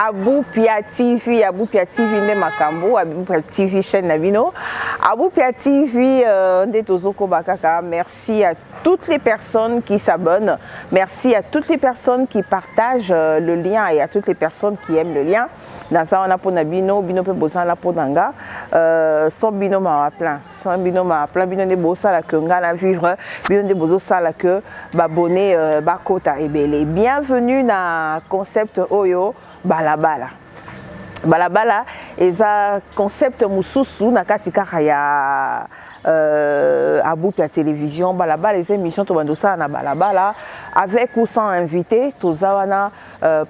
Aboupia TV, Aboupia TV ne makambo, Aboupia TV chaîne Navino, Aboupia TV de Tozoko Bakaka. Merci à toutes les personnes qui s'abonnent, merci à toutes les personnes qui partagent le lien et à toutes les personnes qui aiment le lien. Naza on a bino pe bosan la ponanga son bino ma plein bino de bosa la que ngana vivre bino de bosa la que babonné bakota ebele. Bienvenue na concept oyo balabala eza concept mususu na katika ya Aboupia télévision balabala les émissions to bandosa na balabala avec ou sans invité tozawana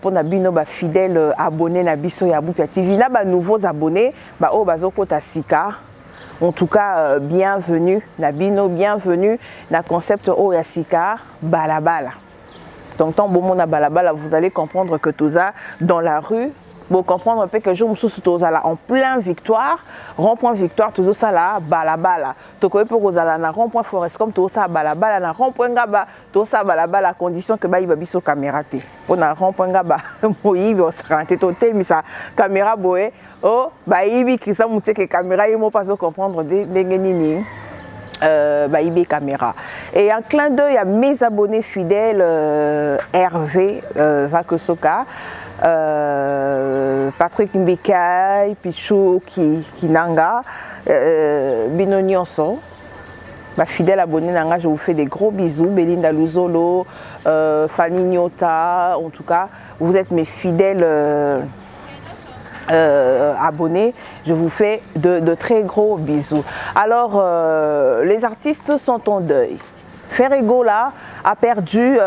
pour na bino ba fidèles abonnés na biso ya Aboupia TV na ba nouveaux abonnés ba o bazokota sika. En tout cas bienvenue na bino, bienvenue na concept o ya sika balabala. Donc tant bon na balabala vous allez comprendre que toza dans la rue. Pour comprendre un peu que je me suis en plein victoire, rond-point victoire, tout ça là, balabala. Tu connais pour que na rond-point forest comme tout ça balabala, na rond-point gaba, tout ça balabala, à condition que bah il va biso caméra té. On a rond-point gaba, moi il va se rentrer tout tel, mais sa caméra boé, oh bah il qui ça monte que caméra il m'a pas comprendre des nini. Baïbé caméra. Et un clin d'œil à mes abonnés fidèles Hervé Vakosoka, Patrick Mbekay, Pichou Kinanga, Bino Nyonso. Ma fidèle abonnée Nanga, je vous fais des gros bisous. Belinda Luzolo, Fanny Nyota, en tout cas, vous êtes mes fidèles abonnés, je vous fais de très gros bisous. Alors, les artistes sont en deuil. Ferregola a perdu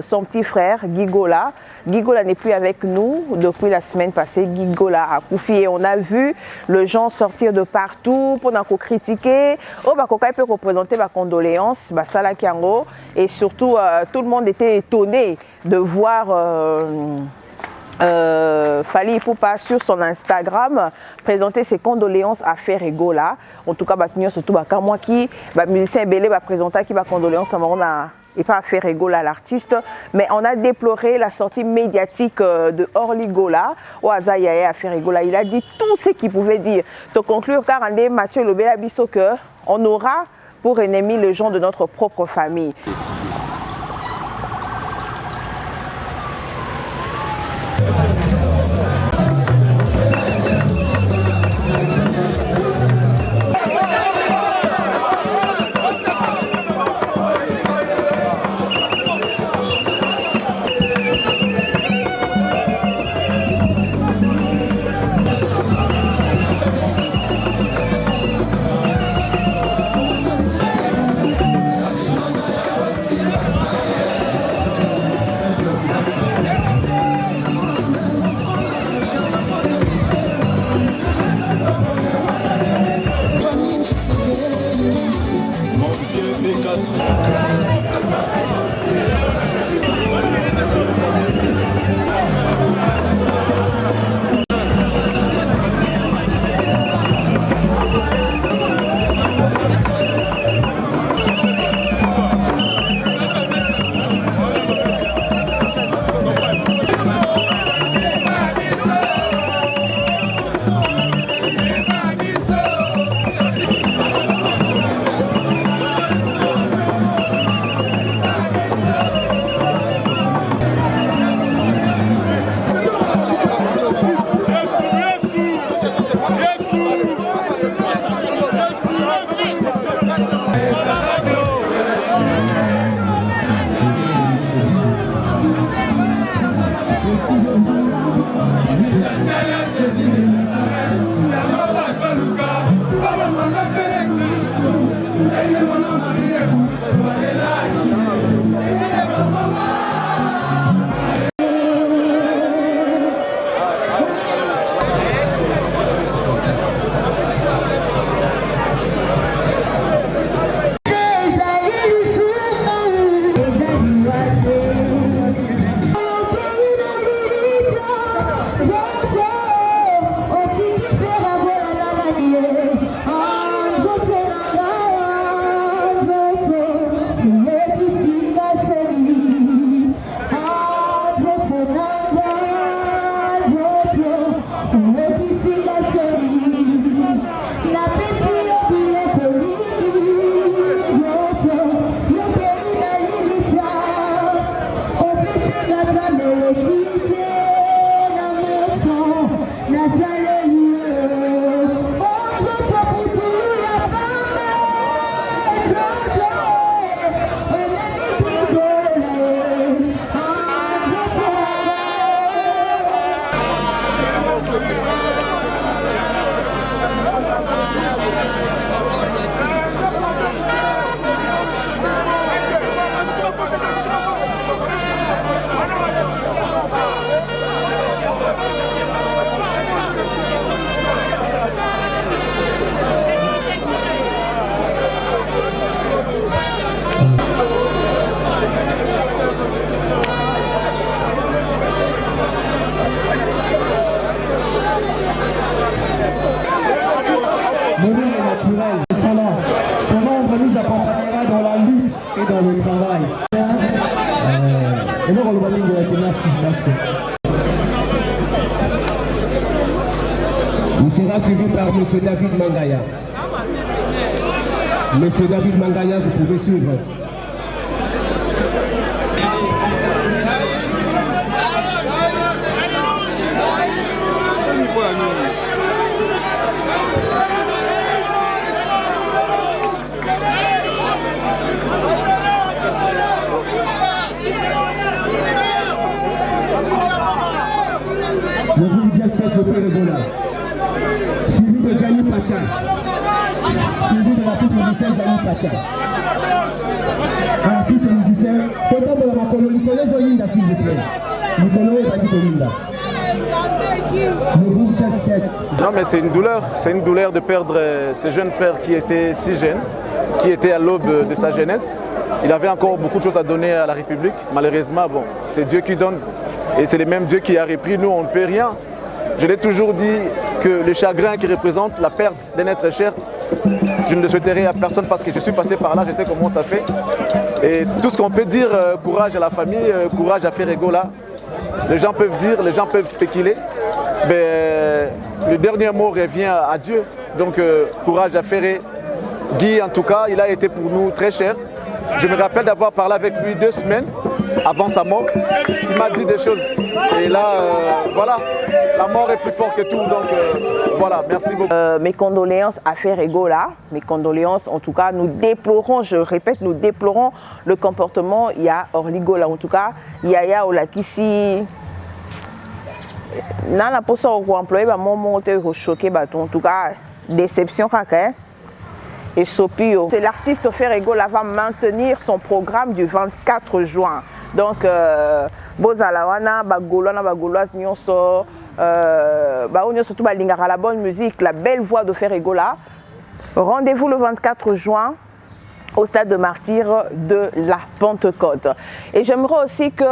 son petit frère, Gigola. Gigola n'est plus avec nous depuis la semaine passée. Gigola a couffé et on a vu le gens sortir de partout pour nous critiquer. Oh, bah, Kokai peut représenter ma condoléance, bah, Sala Kiango. Et surtout, tout le monde était étonné de voir Fally Ipupa sur son Instagram présenter ses condoléances à Ferregola. En tout cas, surtout moi qui musicien belé va présenter qui va condoléances et pas à Ferregola l'artiste, mais on a déploré la sortie médiatique de Orligola ou Azayaya à Ferregola. Il a dit tout ce qu'il pouvait dire. Pour conclure, car on est Mathieu Lobela Bisso que on aura pour ennemi les gens de notre propre famille. Il sera suivi par M. David Mangaya. Monsieur David Mangaya, vous pouvez suivre. Le groupe Jet Set de Ferregola, suivi de Gianni Pacha, suivi de l'artiste musicien Gianni Pacha. Artiste musicien, Toto Bolamakolo, Nicolas Zoyinda s'il vous plaît. Nicolas et Badi Kolinda. Le groupe Jet Set. Non mais c'est une douleur de perdre ce jeune frère qui était si jeune, qui était à l'aube de sa jeunesse. Il avait encore beaucoup de choses à donner à la République. Malheureusement, bon, c'est Dieu qui donne. Et c'est le même Dieu qui a repris, nous on ne peut rien. Je l'ai toujours dit que le chagrin qui représente la perte d'un être cher, je ne le souhaiterais à personne parce que je suis passé par là, je sais comment ça fait. Et tout ce qu'on peut dire, courage à la famille, courage à Ferregola. Les gens peuvent dire, les gens peuvent spéculer, mais le dernier mot revient à Dieu. Donc courage à Ferré. Guy en tout cas, il a été pour nous très cher. Je me rappelle d'avoir parlé avec lui 2 semaines avant sa mort. Il m'a dit des choses. Et là, voilà, la mort est plus forte que tout. Donc voilà, merci beaucoup. Mes condoléances à Ferregola. Mes condoléances, en tout cas, nous déplorons, je répète, nous déplorons le comportement. Il y a Orligola, en tout cas, Yaya Olakisi. Dans la poste où employé, mon choqué, en tout cas, déception. Et Sopio. C'est l'artiste Ferregola va maintenir son programme du 24 juin. Donc, Bozalawana, Bagolana, Bagolas, Nyonso, surtout la bonne musique, la belle voix de Ferregola. Rendez-vous le 24 juin au stade de martyrs de la Pentecôte. Et j'aimerais aussi que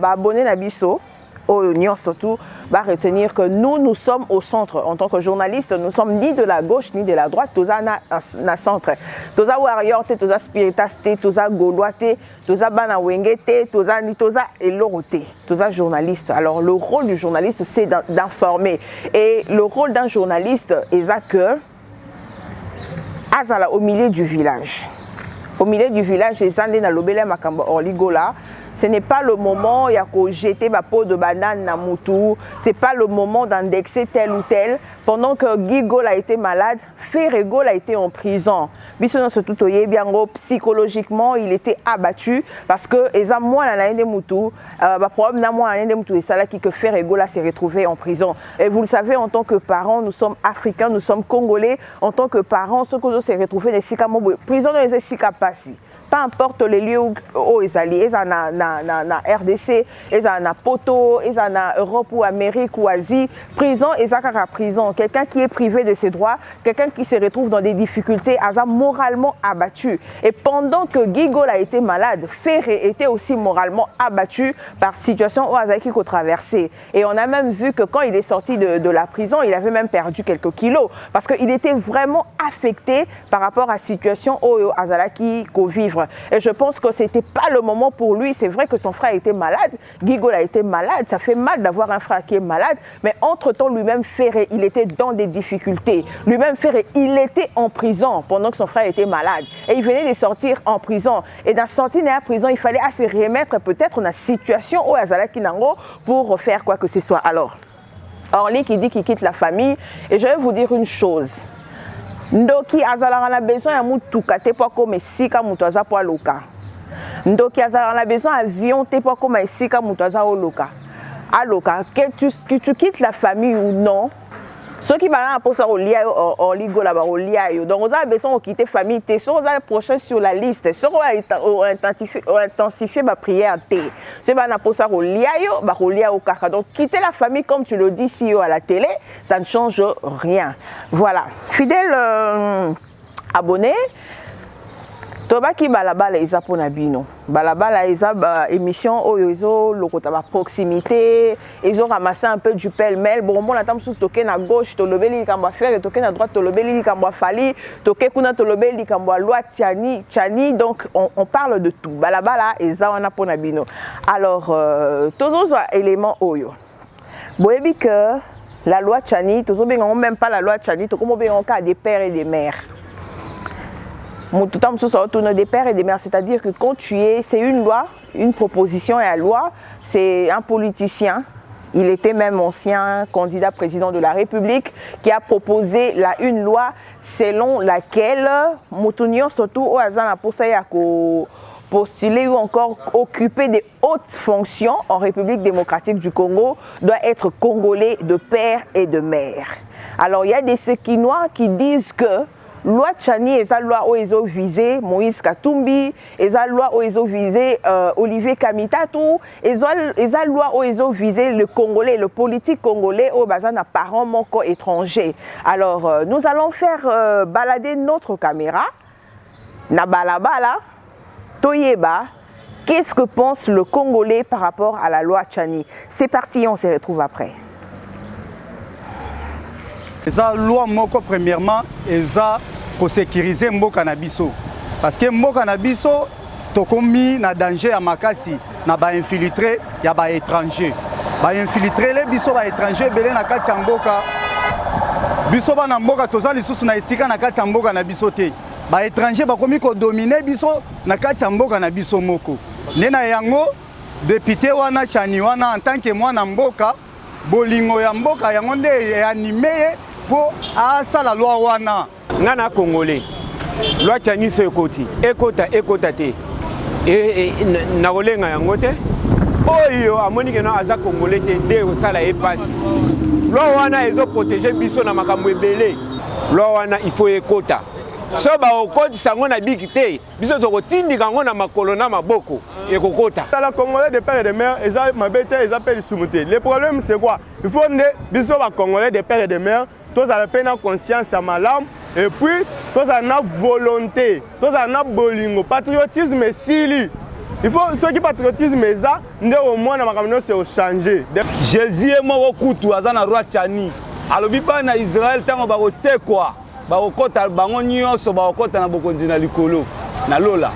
abonné Nabiso, surtout, va retenir que nous sommes au centre. En tant que journalistes, nous ne sommes ni de la gauche ni de la droite. Nous sommes au centre. Nous sommes warriors, nous sommes spiritas, nous sommes gaulois, nous sommes banawenge, nous sommes eloroté, nous sommes journalistes. Alors le rôle du journaliste, c'est d'informer. Et le rôle d'un journaliste est que Azala au milieu du village. Au milieu du village, les Andés na lobele makambo orligola. Ce n'est pas le moment, il y a qu'au jeter ma peau de banane na moutou. Ce n'est pas le moment d'indexer tel ou tel. Pendant que Guy Gol a été malade, Ferregola a été en prison. Psychologiquement, il était abattu parce que que Ferregola s'est retrouvé en prison. Et vous le savez, en tant que parents, nous sommes africains, nous sommes congolais. En tant que parents, ce que s'est retrouvé dans les prison dans les Sikapasi. Peu importe les lieux où ils allaient, ils sont en RDC, ils sont en Poto, ils sont en Europe ou Amérique ou Asie. Prison, ils sont en prison. Quelqu'un qui est privé de ses droits, quelqu'un qui se retrouve dans des difficultés, ils sont moralement abattu. Et pendant que Guy Gol a été malade, Ferré était aussi moralement abattu par situation où Azaki a traversé. Et on a même vu que quand il est sorti de la prison, il avait même perdu quelques kilos parce qu'il était vraiment affecté par rapport à la situation où Azalaki vivre. Et je pense que ce n'était pas le moment pour lui. C'est vrai que son frère était malade, Guy Gol a été malade, ça fait mal d'avoir un frère qui est malade, mais entre-temps, lui-même Ferré, il était dans des difficultés. Lui-même Ferré, il était en prison pendant que son frère était malade. Et il venait de sortir en prison. Et dans sortir de la prison, il fallait se remettre peut-être dans la situation où Azalaki Nango pour faire quoi que ce soit. Alors, Orly qui dit qu'il quitte la famille, et je vais vous dire une chose. Ndoki azala na besoin ya mutuka te po comme esika mutu aza po aloka. Ndoki azala na besoin avion te po comme esika mutu aza oloka. alors que tu quittes la famille ou non, ceux qui vont pour ça au lia au ligo là-bas au lia donc on a besoin de quitter famille t'es sur les prochains sur la liste sur intensifier ma prière t c'est pas pour ça au lia au kaka donc quitter la famille comme tu le dis si à la télé ça ne change rien. Voilà, fidèle abonné tobaki balabala eza pona bino balabala eza émission oyo ezo lokota ba proximité ezo ramasser un peu du pêle-mêle bon on attend sous toke na gauche to lobeli likambo faire toke na droite to lobeli likambo fali toke kuna to lobeli likambo loi Tchani donc on parle de tout balabala eza wana pona bino. Alors tozo élément oyo boyebi que la loi Tchani tozo benga même pas la loi Tchani to comme benga cas des pères et des mères. Des pères et des mères, c'est-à-dire que quand c'est une loi, une proposition et la loi, c'est un politicien, il était même ancien candidat président de la République, qui a proposé une loi selon laquelle Moutounion, surtout au hasard pour ça, postuler ou encore occuper des hautes fonctions en République démocratique du Congo, doit être congolais de père et de mère. Alors il y a des Séquinois qui disent que loi Tchani et la loi où ils ont visé Moïse Katumbi, et la loi où ils ont visé Olivier Kamitatou, et la loi où ils ont visé le Congolais, le politique congolais au bazar n'a parents moko étrangers. Alors nous allons faire balader notre caméra na balabala toyeba. Qu'est-ce que pense le Congolais par rapport à la loi Tchani? C'est parti, on se retrouve après. Eza loi moko premièrement eza pour sécuriser mboka na biso parce que mboka na biso tokomi na danger ya makasi na ba infiltré ya ba étranger les biso ba étranger belé na kati ya mboka biso ba na mboka toza lisusu na esika na kati ya mboka na biso te ba étranger bakomi ko dominer biso na kati ya mboka na biso moko nena yango député wana Tchani wana en tant que mwana mboka bolingo ya mboka yango nde animé pour asa la loi wana ngana congolais loi Tchani so ekota te et na kolenga yango te oyo amoni ke no aza congolais te nde osala epasi loi wana ezo protéger biso na makambo ebele loi wana il faut ekota so ba okotisa ngo na biki te biso tokotindika ngo na makolo na maboko ekokota. La Congolais de père et de mère, ils ont ma bête, ils appellent soumeté. Le problème c'est quoi? Il faut que biso ba Congolais de père et de mère, tous à la peine en conscience à ma lame et puis tous à la volonté, tous à la bolingo, patriotisme sili. Il faut ceux qui patriotisme ça, nous au moins na makamno c'est changer. Jésus est mort au couteau à la loi Tchani. Alobi pa na Israël tango ba ko se quoi? Ba okota bango nyonso ba okota na bokonzi na likolo. Na lola.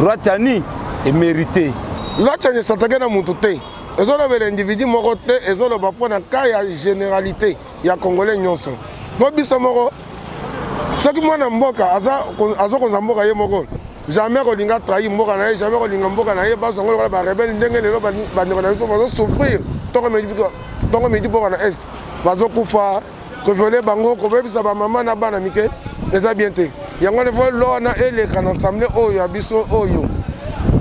Loi Tchani est mérité. Loi Tchani s'attaque à mon côté. Ils ont le individu mon côté, ils ont le rapport dans le cas de généralité. Il y a Congolais nyonso. Donc bisamoro. Ce qui moi na mboka azo ko zamboka ye moko. Jamais Rolinga trahi mboka na ye, jamais Rolinga mboka na ye, parce que ba rebelle ndenge lelo ba na biso ba souffrir. Tongo me dit pour na est. Bazo kufa ko voler bango ko bebisa ba maman na bana mike. Eza bien te. Yango le vol lo na ele kana ensemble oyo abiso oyo.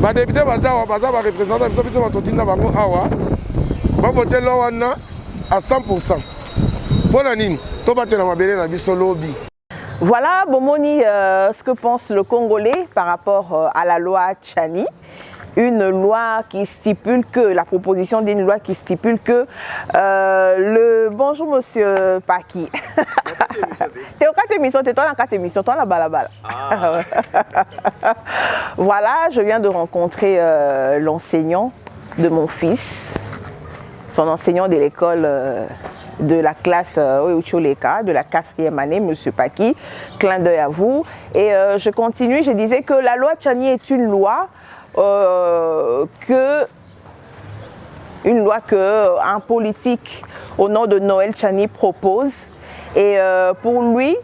Ba député baza ba représentant biso biso batotinda bango awa. Ba voter lo wana à 100%. Pona nini? To batela mabele na biso lobby. Voilà, Bomoni, ce que pense le Congolais par rapport à la loi Tchani. Une loi qui stipule que, la proposition d'une loi qui stipule que le... Bonjour monsieur Paki. T'es au 4 émissions, t'es toi dans 4 émissions, toi la balabala. Voilà, je viens de rencontrer l'enseignant de mon fils, son enseignant de l'école de la classe de la 4e année, monsieur Paki. Clin d'œil à vous. Et je continue, je disais que la loi Tchani est une loi que un politique au nom de Noël Tchani propose. Et pour lui,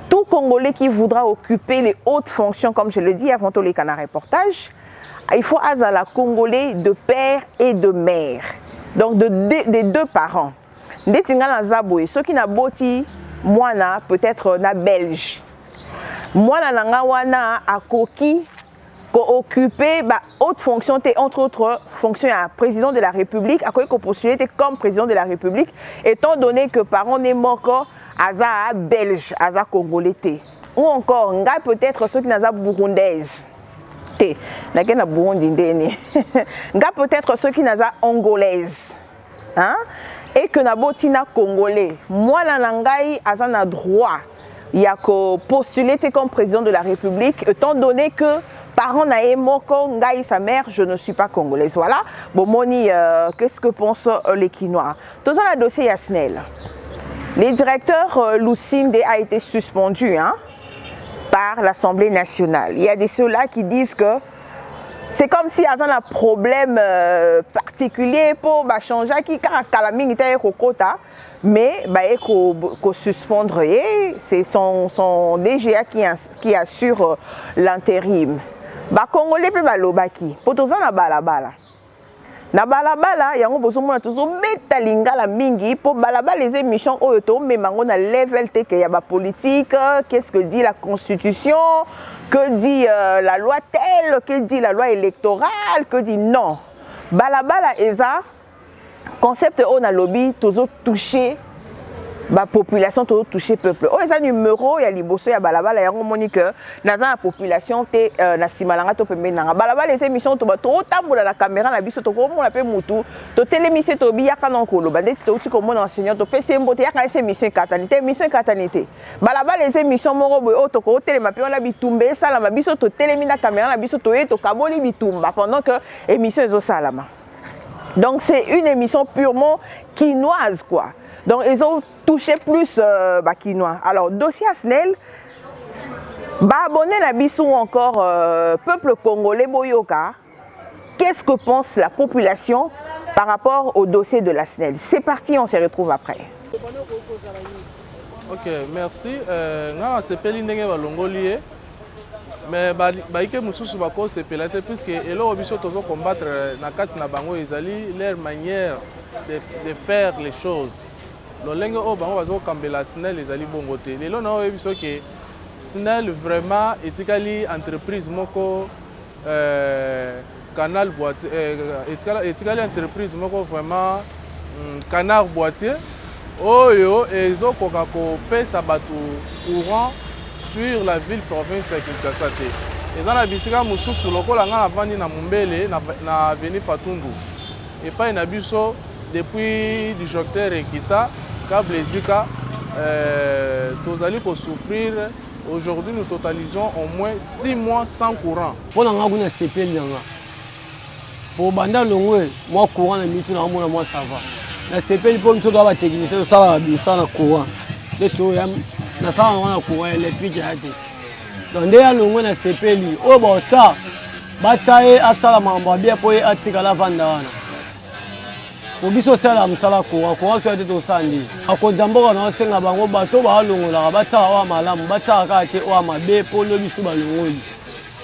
tout Congolais qui voudra occuper les hautes fonctions, comme je le dis avant tous les canards reportages, il faut azala Congolais de père et de mère. Donc des deux parents. Ceux qui n'ont boti, peut-être na belge. Moi, na wana akoki occupé haute fonction, entre autres fonctions à président de la République, à quoi postulé comme président de la République, étant donné que parents n'est mort Aza belge, Aza congolais, ou encore peut-être ceux qui n'ont burundaise. N'a Burundi peut-être ceux qui n'ont angolaise. Hein? Et que Nabotina congolais. Moi, Nanangai, Aza droit. Il y a que postuler comme président de la République, étant donné que parents naé moko ngai sa mère, je ne suis pas congolaise. Voilà. Bon, Moni, qu'est-ce que pensent les Quinois? Dans le dossier Yasnel, le directeur Lucinde a été suspendu par l'Assemblée nationale. Il y a des ceux-là qui disent que c'est comme si il y a un problème particulier pour changer qui mais il faut suspendre. C'est son DGA qui assure l'intérim. Congolais peut balobaki. Pour tous na balabala. Na balabala, il y a un besoin de toujours mettre lingala mingi pour balabala les émissions auto mais mango na level te que y a ba politique, qu'est-ce que dit la constitution, que dit la loi telle, que dit la loi électorale, que dit non. Balabala eza concept on a lobby toujours touché la population toujours touché peuple. Oh eza numéro ya liboso ya balabala ya ngomoni que na za population te na simalanga to pembe na balabala les émissions to ba to tambola la caméra na biso to ko mona pe mutu to télémission to bi yaka non ko lo bande to ti ko mona enseignant to pese mbote yaka ese mission katanité balabala les émissions moro boy o to ko téléma pe on la bitumbe sala ma biso to télémina caméra na biso to e to kaboli bitumba pendant que émission ezo salama. Donc c'est une émission purement quinoise quoi. Donc ils ont touché plus quinois. Alors dossier Asnel, abonné la bisou encore peuple congolais boyoka. Qu'est-ce que pense la population par rapport au dossier de la SNEL? C'est parti, on se retrouve après. Ok, merci. Nga sepeli ndenge balongoli mais baike mususu bako sepela te puisque elo biso tozo combattre na kati na bango ezali leur manière de faire les choses. Lolenge o bango bazo kambela SNEL ezali bongo te. Lelo na o biso ke SNEL vraiment etikali entreprise moko canal boîtier etikali entreprise moko vraiment canard boîtier oyo ezokoka kopesa bato courant sur la ville province ya Kinshasa te. Eza na bisika mosusu lokola nga na vandi na Mumbele na avenue Fatundu epai na biso depuis disjoncteur Ekita câble Ezika tozali ko souffrir. Aujourd'hui nous totalisons au moins 6 mois sans courant. Pour nga kuna sepeli nga pour banda longwe moi courant na mitu na mona moi ça va. Na sepeli pour mtu doit technicien ça va bisa na courant. Les to ya na ça on a courant électrique hadi. Donc ndeya longwe na sepeli o ba ça bataye asala mambo bien pour atika la vanda wana. Pour biso sala msala courant so to sandi. Akonzamboka na senga bango bato ba longola bata wa malamu bata ka te wa mabe pour lo biso ba longoli.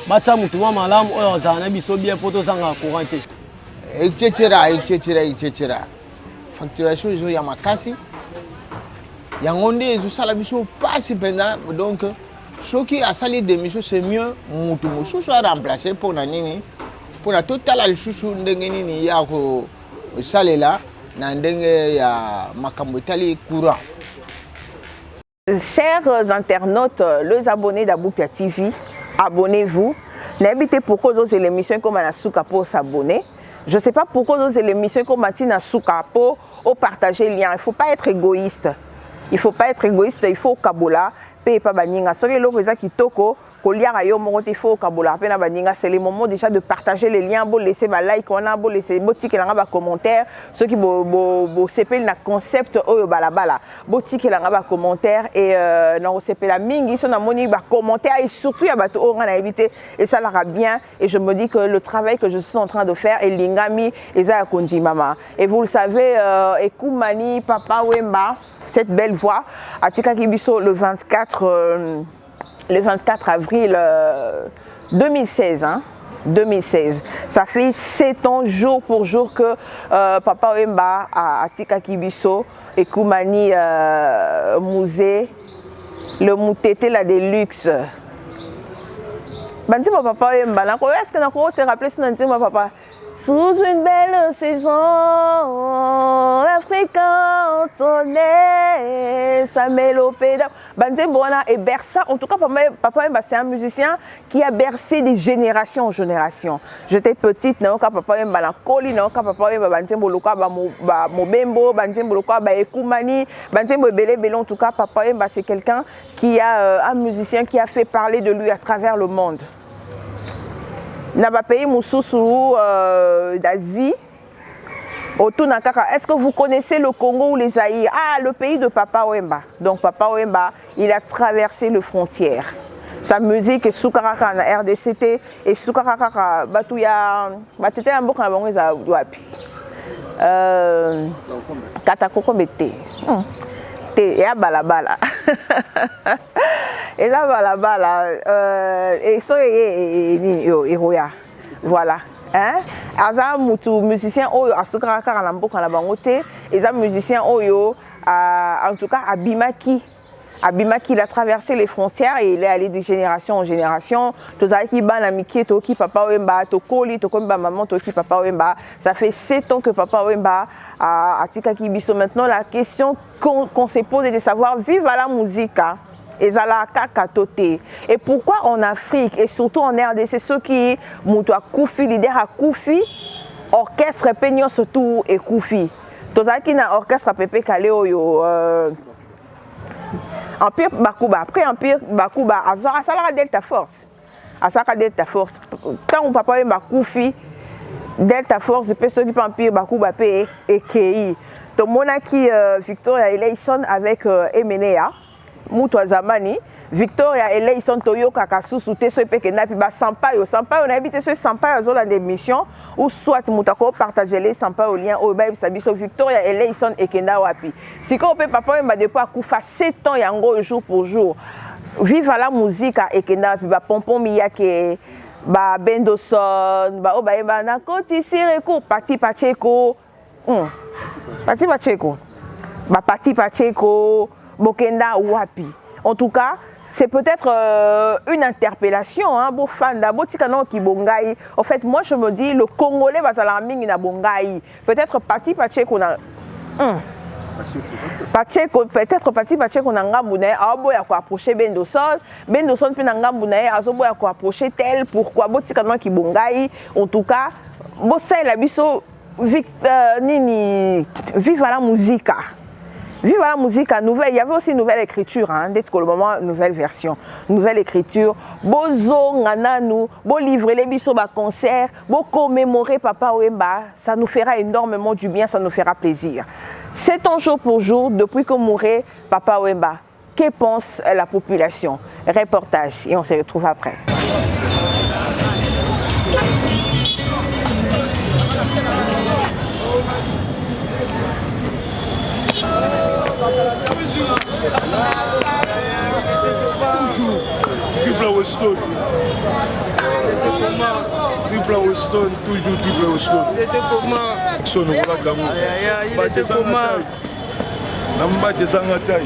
Bata mutu wa malamu o zana biso bien pour to sanga courant te. Etc. Facturation zo ya makasi yangonde ezo sala biso pasi penda donc ce qui a sali démission c'est mieux mutu mususu a remplacer pour na nini pour na total al susu ndenge nini ya ko salela na ndenge ya makambo tali courant. Chers internautes, les abonnés d'Aboupia TV, abonnez-vous. N'habitez pourquoi d'autres émissions comme Anasuka pour s'abonner. Je ne sais pas pourquoi d'autres émissions comme Matina Souka pour partager le lien. Il ne faut pas être égoïste. Il faut pas être égoïste, il faut kabola, paye pas baninga. Soki l'opéra qui toko, koliara yo monte il faut kabola, paye na baninga. C'est le moment déjà de partager les liens, bon laisser ba like, on a bon laisser botique langa ba commentaire, ceux qui bo sepel na concept oyo balabala, botique langa ba commentaire et na sepel la mingi, son amoni ba commentaire et surtout ya bato on a évité et ça l'ira bien et je me dis que le travail que je suis en train de faire est lingami et ça konji mama. Et vous le savez, Ekoumani Papa Wemba, cette belle voix, à Tika Kibiso le 24 avril 2016. 2016. Ça fait 7 ans, jour pour jour, que Papa Wemba à Tika Kibiso et Koumani Mouzé, le Moutete la Deluxe. Banzimbo papa Wemba, est-ce que nous se rappeler sur Banzimbo papa? Sous une belle saison, l'Afrique entonnait sa mélopée. Banzimbo et berça. En tout cas, papa Wemba, c'est un musicien qui a bercé des générations en générations. J'étais petite, papa Wemba na Koli, papa Wemba Banzimbo loka ba Mobembo, Banzimbo loka ba Ekumani, Banzimbo Belé. En tout cas, papa Wemba, c'est quelqu'un qui a un musicien qui a fait parler de lui à travers le monde. Dans le pays d'Asie, est-ce que vous connaissez le Congo ou les Zaïre? Ah, le pays de Papa Wemba. Donc Papa Wemba, il a traversé les frontières. Sa musique est Soukaraka na RDCT et Soukaraka Batouya Batete un bon kabongo za wapi. Katakoko bete. Te ya balabala. Et là, et ça est voilà. Hein? Aza mutu musicien oyo asukara kara na mboka na bango te. Eza musicien oyo en tout cas abimaki, il a traversé les frontières et il est allé de génération en génération. Tozaki bana miki toki papa Wemba, tokoli tokomba maman toki papa Wemba. Ça fait 7 ans que papa Wemba a tikaki biso. Maintenant la question qu'on se pose est de savoir vive à la musique. Et pourquoi en Afrique et surtout en RDC, ceux qui ont Koufi, leader à Koufi, orchestre peignon surtout et Koufi. Tous ceux qui ont orchestre Pépé Kaléo, Empire Bakuba, après Empire Bakuba, à Salara Delta Force. À Salara Delta Force. Quand on papa est Koufi, Delta Force, c'est ceux qui ont Empire Bakuba et Kei. Donc, Monaki Victoria Eleison avec Emenea. Mutu Zamani, Victoria Eleison Toyoka Kasusu Teso Pekena Piba Sampaio. Sampaio, on a habité ce Sampaio dans l'émission ou soit Moutako partager les Sampaio lien au Baïb Sabiso Victoria Eleison et Kenda Wapi. Si on peut papa m'a depuis à Koufa 7 ans yango jour pour jour. Vive à la musique à Ekenda Piba Pompon Miyake, ba Bendoson, ba Obaïba na Koti Sireko, Pati Pacheko. Pati Pacheko. Ba Pati Pacheko. Bokenda Wapi. En tout cas, c'est peut-être une interpellation, hein, beau fan d'Abotikano qui bongaï. En fait, moi je me dis, le Congolais va à la mine na bongaï. Peut-être Pati Pacheko na. Pacheko, peut-être Pati Pacheko na ngambounaï. Abo ya ko approcher Bendoson. Bendoson puis na ngambounaï. Azobo ya ko approcher tel. Pourquoi Botikano qui bongaï. En tout cas, Bossa la biso nini vive à la musique. Vive la musique à nouvelle. Il y avait aussi une nouvelle écriture, hein, dès que le moment, nouvelle version, nouvelle écriture. Bozo, nananou, beau livrer les bisous à concert, beau commémorer Papa Wemba, ça nous fera énormément du bien, ça nous fera plaisir. 7 ans jour pour jour, depuis que mourait Papa Wemba, que pense la population? Reportage, et on se retrouve après. Toujours triple Weston. Triple Weston, toujours triple Weston. Il était comment? Son voilà d'amour. Il était comment? Namba Jezangatai.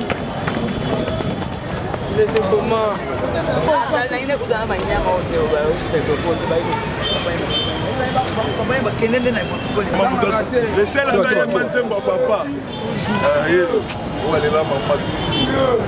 Il était comment? Le seul à gagner Banzemba papa. On va aller là, maman, toujours.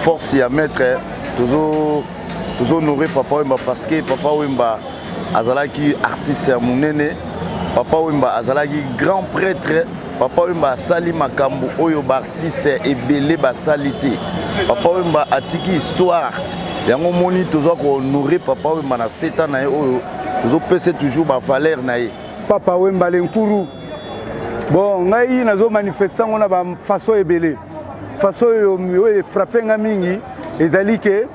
Force à mettre toujours honorer Papa Wemba parce que Papa Wemba azalaki artiste ya munene, Papa Wemba azalaki grand prêtre, Papa Wemba asali makambo oyo ba artiste ebele basali te. Papa Wemba atiki histoire yango moni toujours ko honorer Papa Wemba na 7 ans na ye oyo toujours toujours ba valeur na ye. Papa Wemba lenkuru. Bon, ngai nazo manifestant on a ba façon ebele. Façon yo frappé nga mingi ezali ke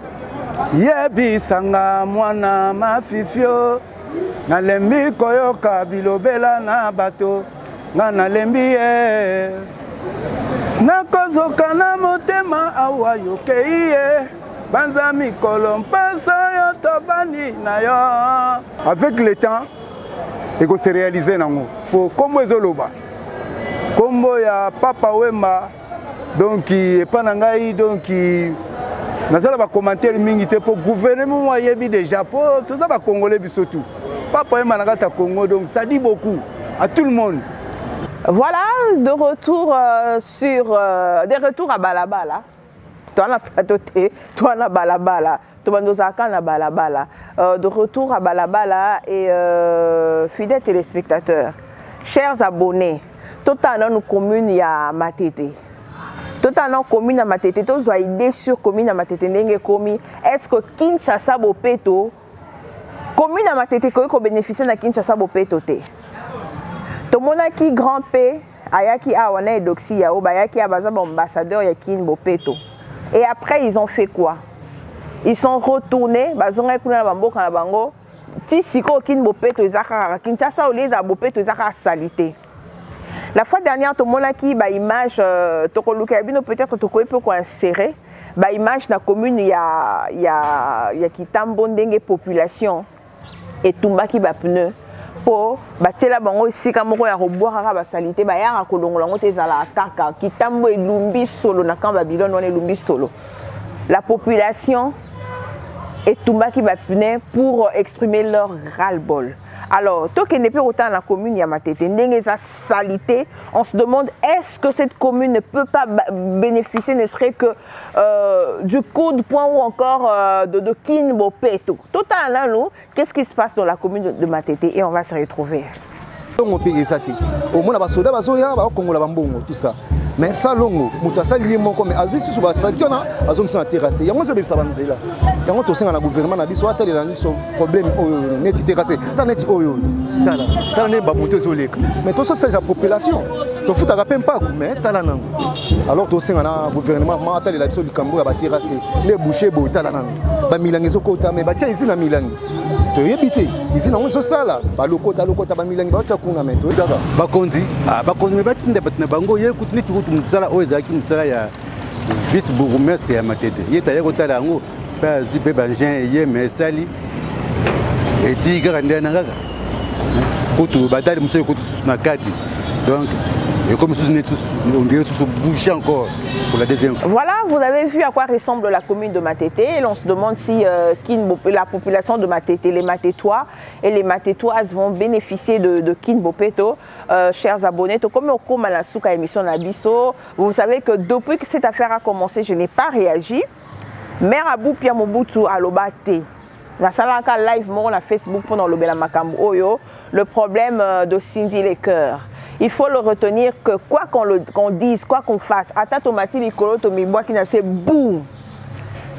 yebisanga mwana mafifio nalembi koyoka bilobela na bato nga nalembi ye nakozoka na motema awa yokei ye banza mikolo mpasa yo tobani na yo. Avec le temps eko se réaliser nango po kombo ezoloba kombo ya Papa Wemba donc epa na ngai donc nazala ba commentaire mingi te po gouvernement yebi déjà po toza ba congolais biso tout Papa Wemba na kata Congo donc ça dit beaucoup à tout le monde. Voilà, de retour des retours à Balabala. Toi na platoté, toi na Balabala, toi na Balabala. De retour à Balabala et fidèles téléspectateurs, chers abonnés, tout à nous commune ya Matete. Tout à nous commune à Matete, tous vous idée sur commune à Matete n'enge commis. Est-ce que Kinshasa Bopeto commune à Matete ko bénéficier na Kinshasa Bopeto te? Tomonaki grand P ayaki awana edoxi ya obayaki abaza ambassadeur ya Kin Bopeto. Et après ils ont fait quoi? Ils sont retournés bazonga kuna bamboka na bango ti siko Kin Bopeto ezaka Kinshasa oliza Bopeto ezaka salité. La fois dernière tomonaki ba image tokoluka bino peut-être tokoyi peu ko insérer ba image na commune ya Kitambo ndenge population et tumbaki ba pneu po batela bango sika moko ya roboaka ba salité ba yaka kolongola ngo tezala ataka Kitambo elumbi solo na kan Babylone on elumbi solo. La population est tumbaki ba pneu pour exprimer leur ras-le-bol. Alors, tant qu'il n'est pas autant dans la commune Yamatete, sa salité, on se demande est-ce que cette commune ne peut pas bénéficier, ne serait que du coup de poing ou encore de Kin Bopeto. Total, nous, qu'est-ce qui se passe dans la commune de Matete et on va se retrouver. Au moins, les soldats, tout ça. Mais ça, longo, mutasa lié mon comme azu sur la tradition, azon sont terrassés. Il y a moi je vais savoir là. Il y a moi aussi dans le gouvernement, na biso atali na biso problème net terrassé. Tant net oyo. Tant net ba moto zolek. Mais tout ça c'est la population. To futa rappel pas mais tala nango. Alors to singa na gouvernement atali la biso likambo ya ba terrassé. Les bouchers bo tala nango. Ba milangi zo kota mais ba tia ici na milangi. To yebite ici na so sala ba lokota ba milangi ba tia kuna mais to daba. Bakonzi me batinda batina bango ye kutini musala oyezaki musala ya vice bourgmestre ya Matete yeta ya kotala yango pa zipe banjen ye mesali eti kaka ndena na kaka kutu badali musala kutu na kati donc et comme on dirait sous boucher encore pour la deuxième fois. Voilà, vous avez vu à quoi ressemble la commune de Matete et l'on se demande si la population de Matete, les Matetois et les Matetoises vont bénéficier de Kin Bopeto. Chers abonnés, comme au cours de la souka émission Nabiso, vous savez que depuis que cette affaire a commencé, je n'ai pas réagi. Mère Abou Pia Mobutu a l'obate. La salaka live mon la Facebook pendant le Bela Makambo Oyo, le problème de Cindy les cœurs. Il faut le retenir que quoi qu'on dise, quoi qu'on fasse, ata tomati likolo to miboa qui n'a c'est boum.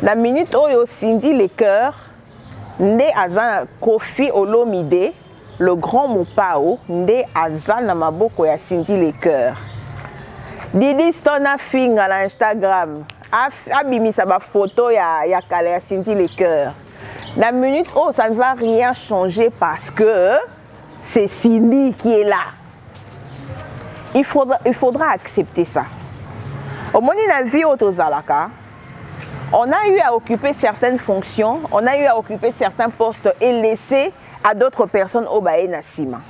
La minute Oyo Cindy les cœurs, nde azan Kofi Olomide, le grand Mopao, nde azan na maboko ya Cindy les cœurs. Didi Stona Fing à l'Instagram, abimisa ba photo ya kale ya Cindy les cœurs. La minute oh ça ne va rien changer parce que c'est Cindy qui est là. Il faudra accepter ça. Au moment de la vie au Tozalaka, on a eu à occuper certaines fonctions, on a eu à occuper certains postes et laisser à d'autres personnes au Baé Nassima.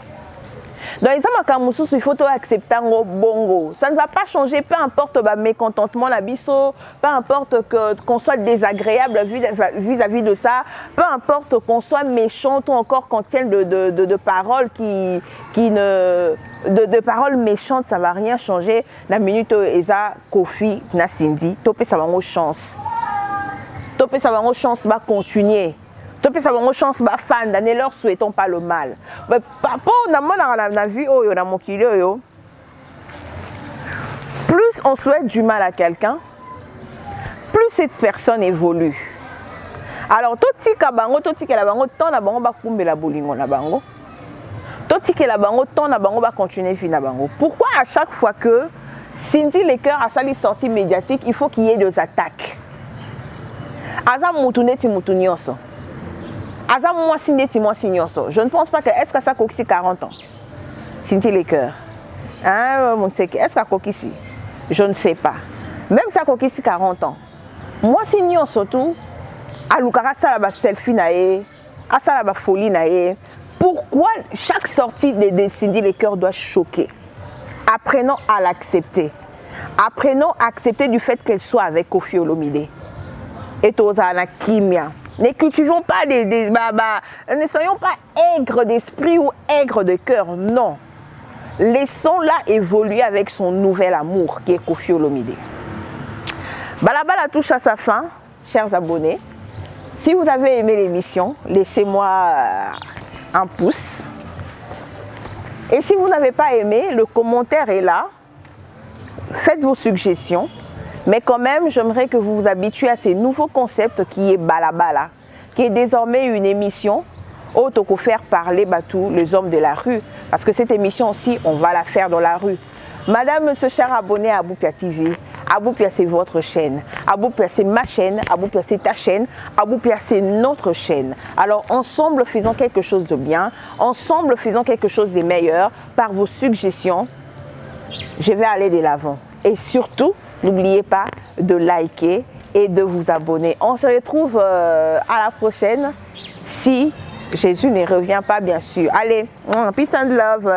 Dans les Amakamoussous, il faut accepter un bongo. Ça ne va pas changer, peu importe le mécontentement, l'abisso, peu importe qu'on soit désagréable vis-à-vis de ça, peu importe qu'on soit méchant ou encore qu'on tienne de paroles de paroles méchantes, ça ne va rien changer. La minute Eza, Kofi, Nassindi, Topé, ça va avoir chance. Topé, ça va avoir chance, va continuer. Topé, ça va avoir chance, va fan, ne leur souhaitons pas le mal. Mais papa, on a vu, plus on souhaite du mal à quelqu'un, plus cette personne évolue. Alors, tout ce qui est bango, tant na bango ba kumbe la bolingo na bango. Tout ce qui est la bango, tant na bango ba continuer vie na bango. Pourquoi à chaque fois que Cindy les cœurs a sali sortie médiatique, il faut qu'il y ait des attaques? Aza mutu neti mutu nyonso. Aza mwasi neti mwasi nyonso. Je ne pense pas que est-ce que ça kokisi 40 ans. Cinti les cœurs. Hein, est-ce que kokisi? Je ne sais pas. Même ça kokisi 40 ans. Moi si nyonso tout alukara sala ba selfie na ye, asala ba folie na ye. Pourquoi chaque sortie de Cindy les cœurs doit choquer? Apprenons à l'accepter. Apprenons à accepter du fait qu'elle soit avec Koffi Olomide. Et Tozana Kimia. Ne cultivons pas ne soyons pas aigres d'esprit ou aigres de cœur, non. Laissons-la évoluer avec son nouvel amour qui est Koffi Olomide. Balabala touche à sa fin, chers abonnés. Si vous avez aimé l'émission, laissez-moi un pouce. Et si vous n'avez pas aimé, le commentaire est là. Faites vos suggestions. Mais quand même, j'aimerais que vous vous habituez à ces nouveaux concepts qui est Balabala, qui est désormais une émission où on peut faire parler tous les hommes de la rue. Parce que cette émission aussi, on va la faire dans la rue. Madame, monsieur, cher abonné à Aboupia TV, Aboupia c'est votre chaîne, Aboupia c'est ma chaîne, Aboupia c'est ta chaîne, Aboupia c'est notre chaîne. Alors ensemble, faisons quelque chose de bien, ensemble, faisons quelque chose de meilleur par vos suggestions. Je vais aller de l'avant. Et surtout, n'oubliez pas de liker et de vous abonner. On se retrouve à la prochaine si Jésus ne revient pas, bien sûr. Allez, peace and love.